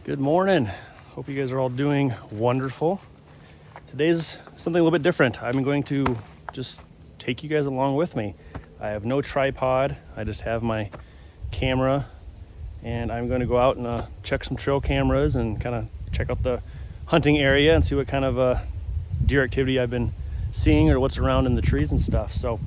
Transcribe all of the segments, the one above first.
Good morning. Hope you guys are all doing wonderful. Today's something a little bit different. I'm going to just take you guys along with me. I have no tripod. I just have my camera, and I'm going to go out and check some trail cameras and kind of check out the hunting area and see what kind of deer activity I've been seeing or what's around in the trees and stuff. So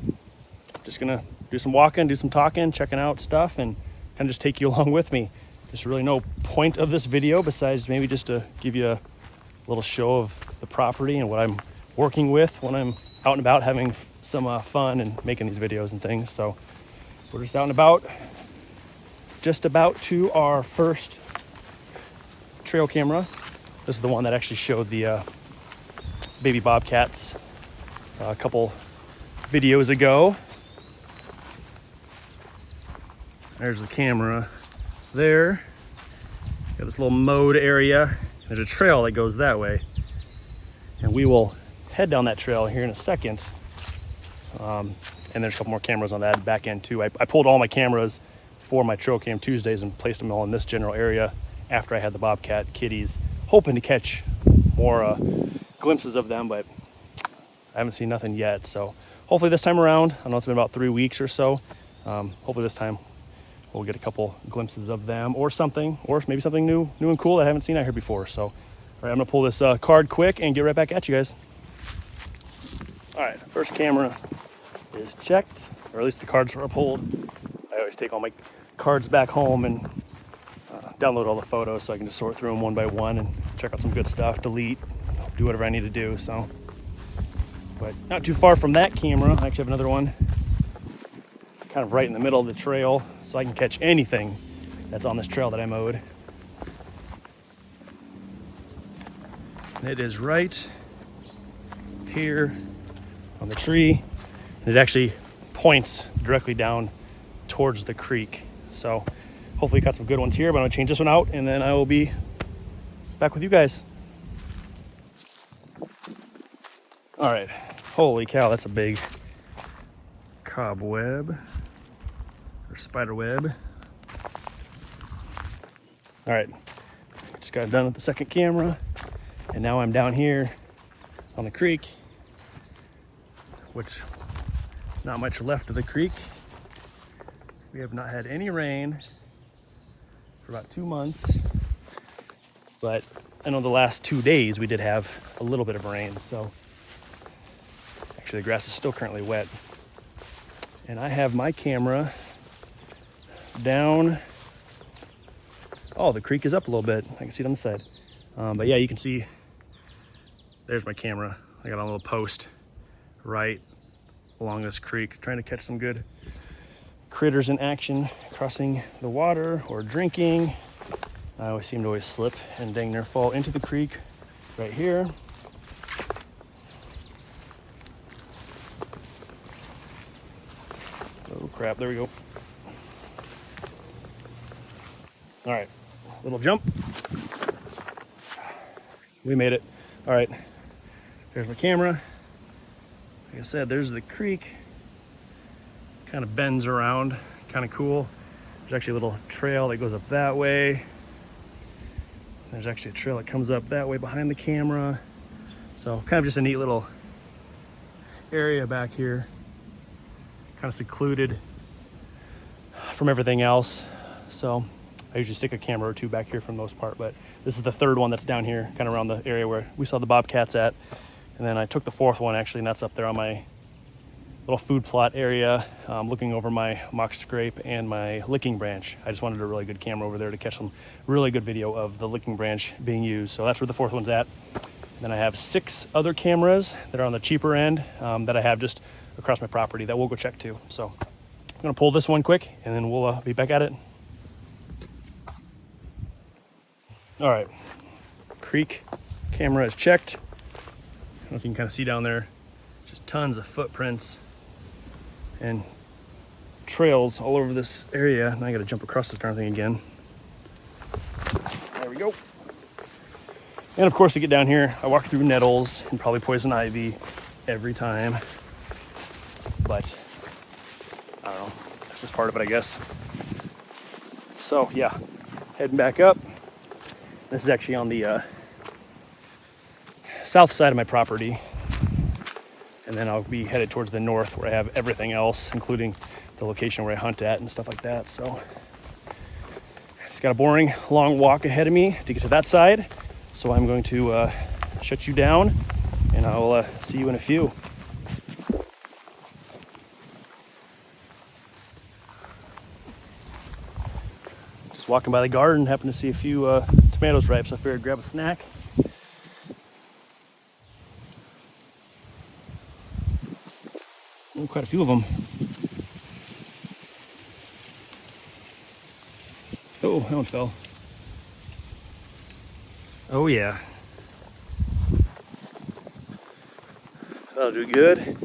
just gonna do some walking, do some talking, checking out stuff, and kind of just take you along with me. There's really no point of this video besides maybe just to give you a little show of the property and what I'm working with when I'm out and about having some fun and making these videos and things. So we're just out and about, just about to our first trail camera. This is the one that actually showed the baby bobcats a couple videos ago. There's the camera there. Got this little mowed area. There's a trail that goes that way, and we will head down that trail here in a second. And there's a couple more cameras on that back end too. I pulled all my cameras for my Trail Cam Tuesdays and placed them all in this general area after I had the bobcat kitties, hoping to catch more glimpses of them, but I haven't seen nothing yet. So hopefully this time around, I know it's been about 3 weeks or so, hopefully this time we'll get a couple glimpses of them or something, or maybe something new and cool that I haven't seen out here before. So, all right, I'm gonna pull this card quick and get right back at you guys. All right, first camera is checked, or at least the cards are pulled. I always take all my cards back home and download all the photos so I can just sort through them one by one and check out some good stuff, delete, do whatever I need to do. So, but not too far from that camera, I actually have another one kind of right in the middle of the trail, so I can catch anything that's on this trail that I mowed. And it is right here on the tree, and it actually points directly down towards the creek. So hopefully got some good ones here, but I'm gonna change this one out and then I will be back with you guys. All right, holy cow, that's a big cobweb or spider web. All right, just got done with the second camera, and now I'm down here on the creek, which not much left of the creek. We have not had any rain for about 2 months, but I know the last 2 days we did have a little bit of rain. So actually the grass is still currently wet, and I have my camera down. Oh, the creek is up a little bit. I can see it on the side. But yeah, you can see there's my camera. I got a little post right along this creek, trying to catch some good critters in action, crossing the water or drinking. I always seem to always slip and dang near fall into the creek right here. Oh crap, there we go. All right, little jump. We made it. All right, there's my camera. Like I said, there's the creek. Kind of bends around, kind of cool. There's actually a little trail that goes up that way. There's actually a trail that comes up that way behind the camera. So kind of just a neat little area back here. Kind of secluded from everything else. So I usually stick a camera or two back here for the most part, but this is the third one that's down here, kind of around the area where we saw the bobcats at. And then I took the fourth one actually, and that's up there on my little food plot area, looking over my mock scrape and my licking branch. I just wanted a really good camera over there to catch some really good video of the licking branch being used. So that's where the fourth one's at. And then I have 6 other cameras that are on the cheaper end that I have just across my property that we'll go check too. So I'm gonna pull this one quick and then we'll be back at it. All right, creek camera is checked. I don't know if you can kind of see down there, just tons of footprints and trails all over this area. Now I gotta jump across this darn thing again. There we go. And of course, to get down here, I walk through nettles and probably poison ivy every time. But I don't know, it's just part of it, I guess. So yeah, heading back up. This is actually on the south side of my property. And then I'll be headed towards the north where I have everything else, including the location where I hunt at and stuff like that. So I just got a boring long walk ahead of me to get to that side. So I'm going to shut you down, and I'll see you in a few. Just walking by the garden, happened to see a few tomatoes ripe, so I figured I'd grab a snack. Quite a few of them. Oh, that one fell. Oh yeah. That'll do good.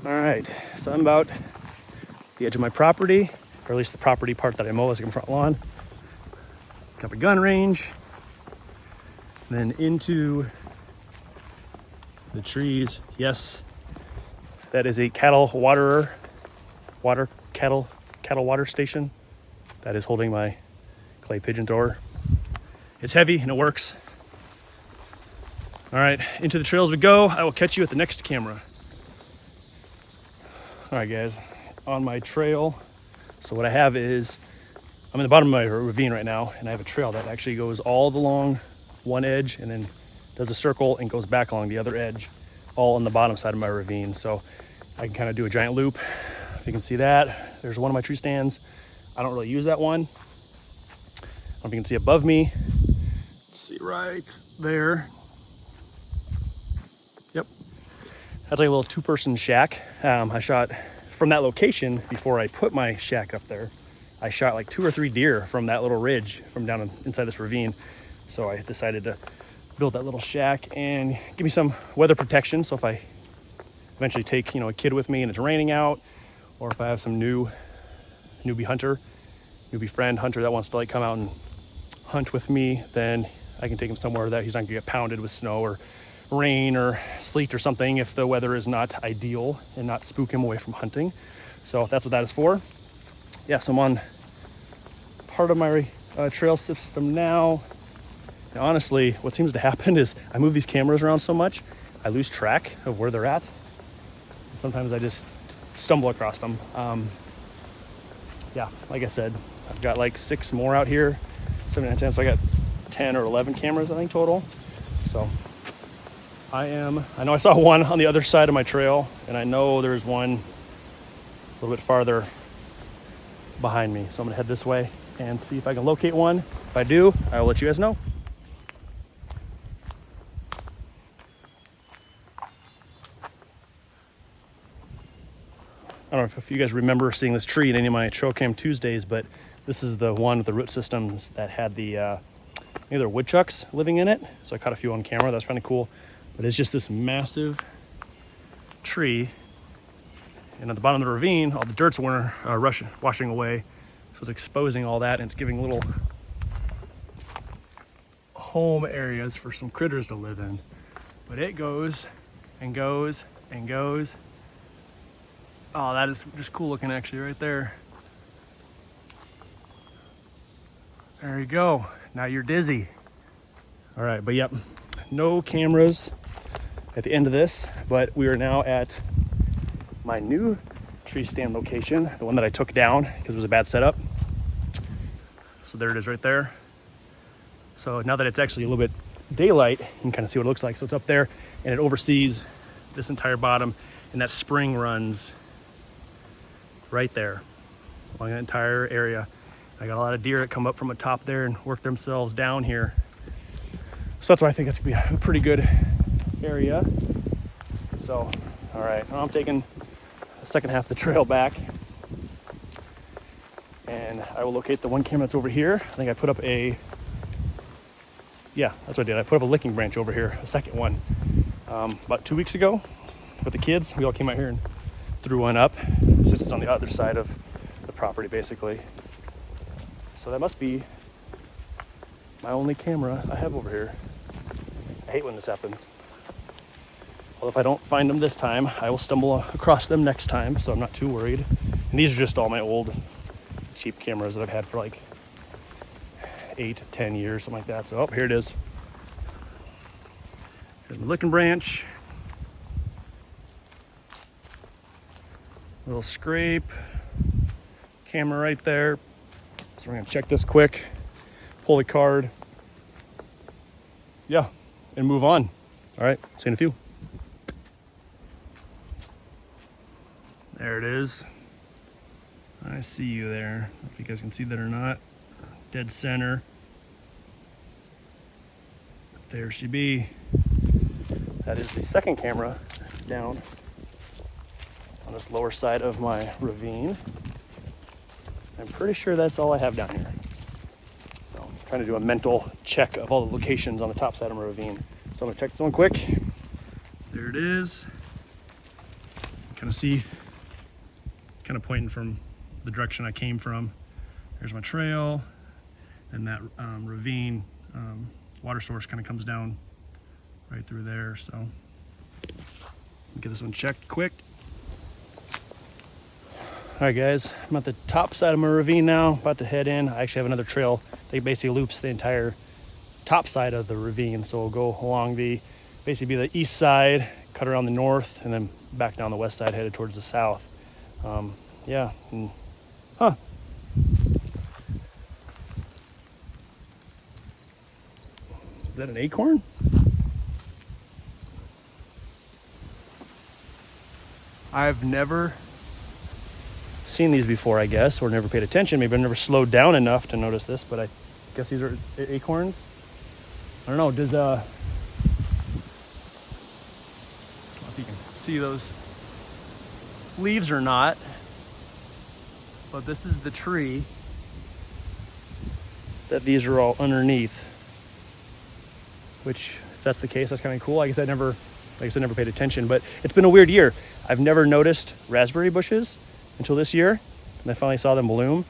All right, so I'm about the edge of my property, or at least the property part that I mow, like in front lawn. Up a gun range, then into the trees. Yes, that is a cattle water station that is holding my clay pigeon thrower. It's heavy and it works. All right, into the trails we go. I will catch you at the next camera. All right, guys, on my trail. So what I have is, I'm in the bottom of my ravine right now, and I have a trail that actually goes all along one edge and then does a circle and goes back along the other edge, all on the bottom side of my ravine. So I can kind of do a giant loop. If you can see that, there's one of my tree stands. I don't really use that one. I don't know if you can see above me. Let's see right there. Yep. That's like a little two-person shack. I shot from that location before I put my shack up there. I shot like 2 or 3 deer from that little ridge from down inside this ravine. So I decided to build that little shack and give me some weather protection. So if I eventually take, a kid with me and it's raining out, or if I have some newbie friend hunter that wants to like come out and hunt with me, then I can take him somewhere that he's not gonna get pounded with snow or rain or sleet or something if the weather is not ideal, and not spook him away from hunting. So that's what that is for. Yeah, so I'm on part of my trail system now. Now, honestly, what seems to happen is I move these cameras around so much, I lose track of where they're at. Sometimes I just stumble across them. Yeah, like I said, I've got like 6 more out here, 7, 9, 10, so I got 10 or 11 cameras, I think, total. So I know I saw one on the other side of my trail, and I know there's one a little bit farther behind me. So I'm gonna head this way and see if I can locate one. If I do, I will let you guys know. I don't know if you guys remember seeing this tree in any of my Trail Cam Tuesdays, but this is the one with the root systems that had the either woodchucks living in it. So I caught a few on camera. That's kind of cool. But it's just this massive tree. And at the bottom of the ravine, all the dirt's washing away. So it's exposing all that, and it's giving little home areas for some critters to live in. But it goes and goes and goes. Oh, that is just cool looking actually right there. There you go. Now you're dizzy. All right, but yep, no cameras at the end of this, but we are now at my new tree stand location, the one that I took down because it was a bad setup. So there it is right there. So now that it's actually a little bit daylight, you can kind of see what it looks like. So it's up there, and it oversees this entire bottom, and that spring runs right there along that entire area. I got a lot of deer that come up from the top there and work themselves down here. So that's why I think that's gonna be a pretty good area. So, all right, now I'm taking the second half of the trail back, and I will locate the one camera that's over here. I think I put up that's what I did. I put up a licking branch over here, a second one, about 2 weeks ago with the kids. We all came out here and threw one up, since it's on the other side of the property basically. So that must be my only camera I have over here. I hate when this happens. Well, if I don't find them this time, I will stumble across them next time, so I'm not too worried. And these are just all my old cheap cameras that I've had for like 8, 10 years, something like that. So, oh, here it is. There's my licking branch. Little scrape. Camera right there. So we're gonna check this quick. Pull the card. Yeah, and move on. All right, see you in a few. There it is. I see you there. I don't know if you guys can see that or not. Dead center. There she be. That is the second camera down on this lower side of my ravine. I'm pretty sure that's all I have down here. So I'm trying to do a mental check of all the locations on the top side of my ravine. So I'm gonna check this one quick. There it is. You kind of see, kind of pointing from the direction I came from. There's my trail, and that ravine water source kind of comes down right through there. So get this one checked quick. All right, guys, I'm at the top side of my ravine now, about to head in. I actually have another trail that basically loops the entire top side of the ravine. So we'll go along basically the east side, cut around the north, and then back down the west side, headed towards the south. Yeah, huh. Is that an acorn? I've never seen these before, I guess, or never paid attention. Maybe I've never slowed down enough to notice this, but I guess these are acorns. I don't know, I don't know if you can see those leaves or not, but this is the tree that these are all underneath, which, if that's the case, that's kind of cool. I guess I never paid attention, but it's been a weird year. I've never noticed raspberry bushes until this year, and I finally saw them bloom.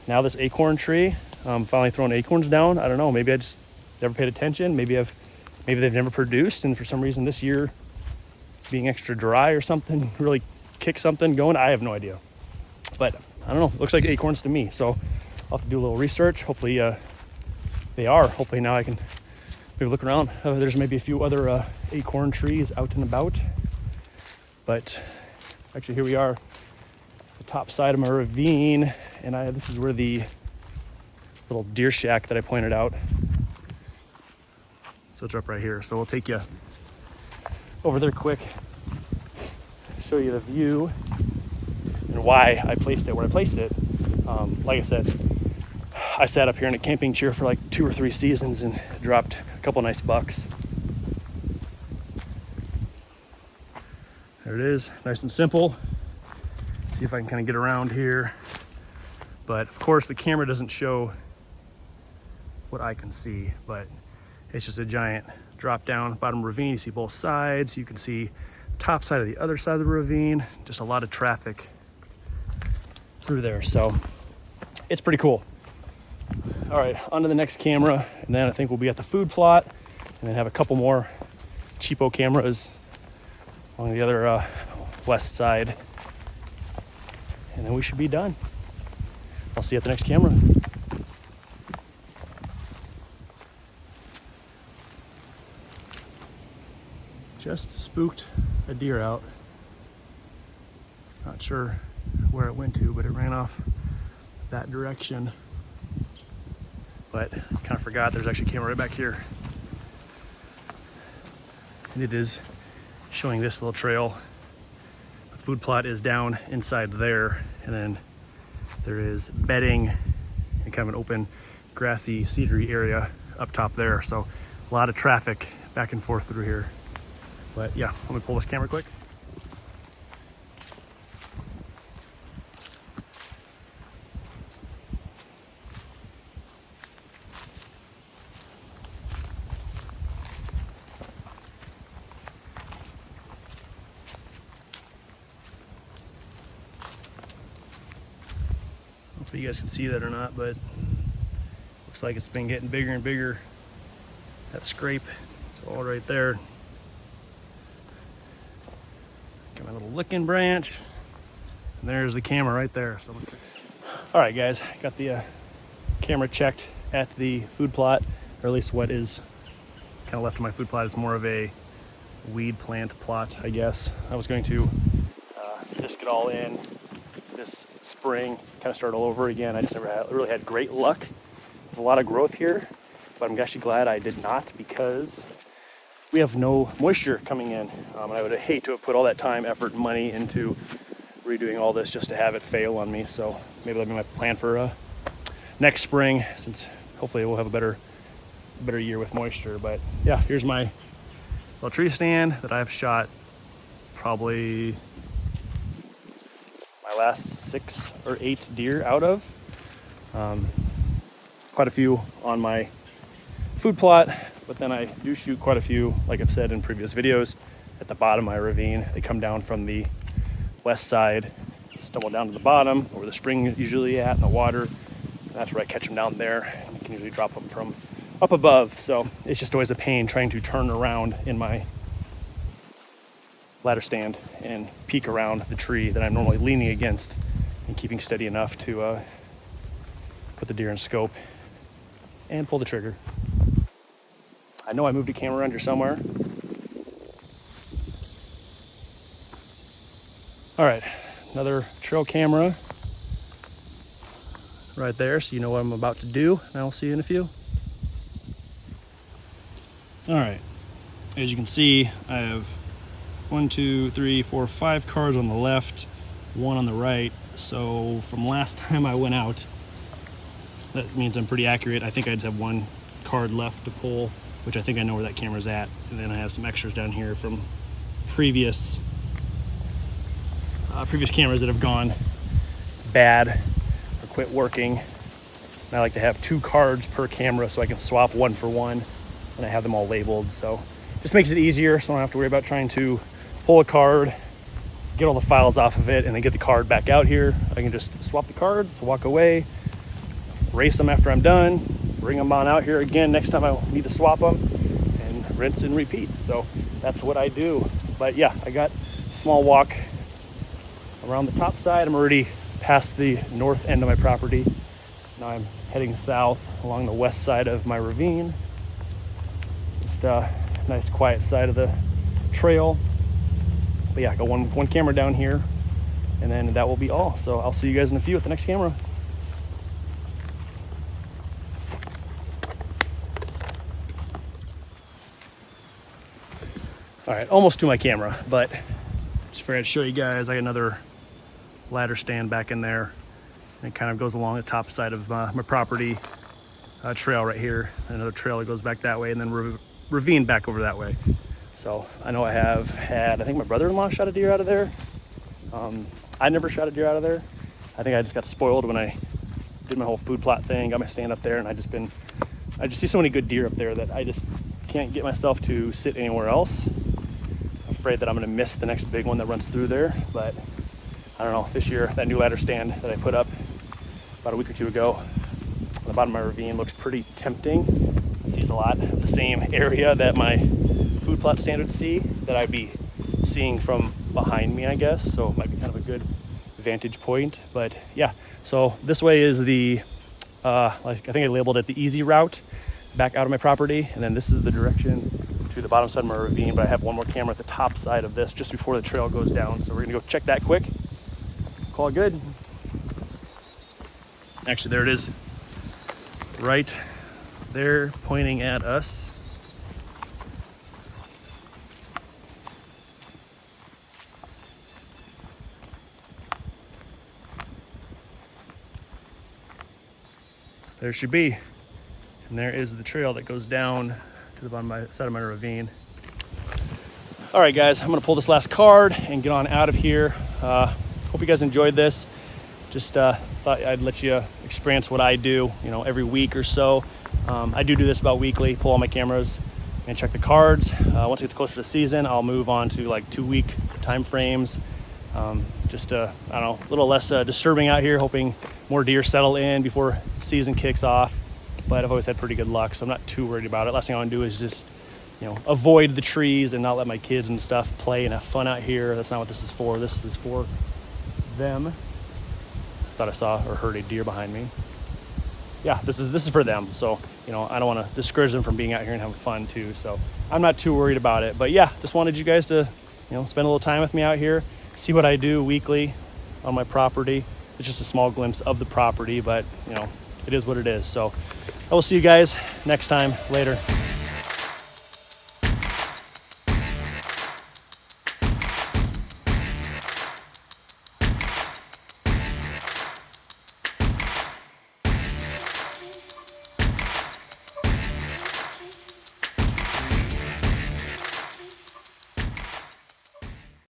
Now this acorn tree, finally throwing acorns down. I don't know, maybe I just never paid attention. Maybe they've never produced, and for some reason this year, being extra dry or something, really kicked something going. I have no idea, but I don't know. Looks like acorns to me. So I'll have to do a little research. Hopefully they are. Hopefully now I can maybe look around. There's maybe a few other acorn trees out and about. But actually here we are, the top side of my ravine, and this is where the little deer shack that I pointed out. So it's up right here. So we'll take you over there quick, show you the view and why I placed it where I placed it. Like I said, I sat up here in a camping chair for like 2 or 3 seasons and dropped a couple nice bucks. There it is, nice and simple. See if I can kind of get around here. But of course the camera doesn't show what I can see, but it's just a giant drop down bottom ravine. You see both sides. You can see the top side of the other side of the ravine. Just a lot of traffic through there. So it's pretty cool. All right, on to the next camera. And then I think we'll be at the food plot and then have a couple more cheapo cameras on the other west side. And then we should be done. I'll see you at the next camera. Just spooked a deer out. Not sure where it went to, but it ran off that direction. But kind of forgot there's actually a camera right back here. And it is showing this little trail. The food plot is down inside there, and then there is bedding and kind of an open grassy cedary area up top there. So a lot of traffic back and forth through here. But yeah, let me pull this camera quick. Hopefully you guys can see that or not, but looks like it's been getting bigger and bigger. That scrape, it's all right there. Got my little licking branch, and there's the camera right there. So all right, guys, got the camera checked. at the food plot, or at least what is kind of left of my food plot is more of a weed plant plot, I guess. I was going to disc it all in this spring, kind of start all over again. I just never really had great luck with a lot of growth here, but I'm actually glad I did not, because we have no moisture coming in. And I would hate to have put all that time, effort, and money into redoing all this just to have it fail on me. So maybe that'll be my plan for next spring, since hopefully we'll have a better year with moisture. But yeah, here's my little tree stand that I've shot probably my last 6 or 8 deer out of. Quite a few on my food plot, but then I do shoot quite a few, like I've said in previous videos, at the bottom of my ravine. They come down from the west side, stumble down to the bottom, where the spring is usually at, in the water. And that's where I catch them down there, and you can usually drop them from up above. So it's just always a pain trying to turn around in my ladder stand and peek around the tree that I'm normally leaning against and keeping steady enough to put the deer in scope and pull the trigger. I know I moved a camera under somewhere. All right, another trail camera right there, so you know what I'm about to do, and I'll see you in a few. All right, as you can see, I have 1, 2, 3, 4, 5 cards on the left, 1 on the right. So from last time I went out, that means I'm pretty accurate. I think I just have 1 card left to pull, which I think I know where that camera's at. And then I have some extras down here from previous cameras that have gone bad or quit working. And I like to have 2 cards per camera so I can swap 1 for 1, and I have them all labeled. So just makes it easier, so I don't have to worry about trying to pull a card, get all the files off of it, and then get the card back out here. I can just swap the cards, walk away, erase them after I'm done, bring them on out here again next time I need to swap them, and rinse and repeat. So that's what I do. But yeah, I got a small walk around the top side. I'm already past the north end of my property. Now I'm heading south along the west side of my ravine. Just a nice quiet side of the trail. But yeah, I got one camera down here, and then that will be all. So I'll see you guys in a few at the next camera. All right, almost to my camera, but just figured I'd show you guys. I got another ladder stand back in there, and it kind of goes along the top side of my property trail right here. Another trail that goes back that way, and then ravine back over that way. So I know I have had, I think my brother-in-law shot a deer out of there. I never shot a deer out of there. I think I just got spoiled when I did my whole food plot thing, got my stand up there, and I just see so many good deer up there that I just can't get myself to sit anywhere else. I'm afraid that I'm gonna miss the next big one that runs through there, but I don't know. This year, that new ladder stand that I put up about a week or 2 ago on the bottom of my ravine looks pretty tempting. It sees a lot of the same area that my food plot stand would see, that I'd be seeing from behind me, I guess. So it might be kind of a good vantage point. But yeah, so this way is the, like I think I labeled it the easy route back out of my property. And then this is the direction to the bottom side of my ravine. But I have 1 more camera at the top side of this just before the trail goes down. So we're gonna go check that quick. Call it good. Actually, there it is. Right there, pointing at us. There should be. And there is the trail that goes down to the bottom side of my ravine. All right, guys, I'm gonna pull this last card and get on out of here. Hope you guys enjoyed this. Just thought I'd let you experience what I do, every week or so. I do this about weekly, pull all my cameras and check the cards. Once it gets closer to the season, I'll move on to like 2-week time frames. Just I don't know, a little less disturbing out here, hoping more deer settle in before season kicks off. But I've always had pretty good luck, so I'm not too worried about it. Last thing I want to do is just avoid the trees and not let my kids and stuff play and have fun out here. That's not what this is for. This is for them. Thought I saw or heard a deer behind me. yeah, this is for them. So, you know, I don't want to discourage them from being out here and having fun too. So I'm not too worried about it. But yeah, just wanted you guys to, you know, spend a little time with me out here, see what I do weekly on my property. It's just a small glimpse of the property, but you know, it is what it is. So I will see you guys next time. Later.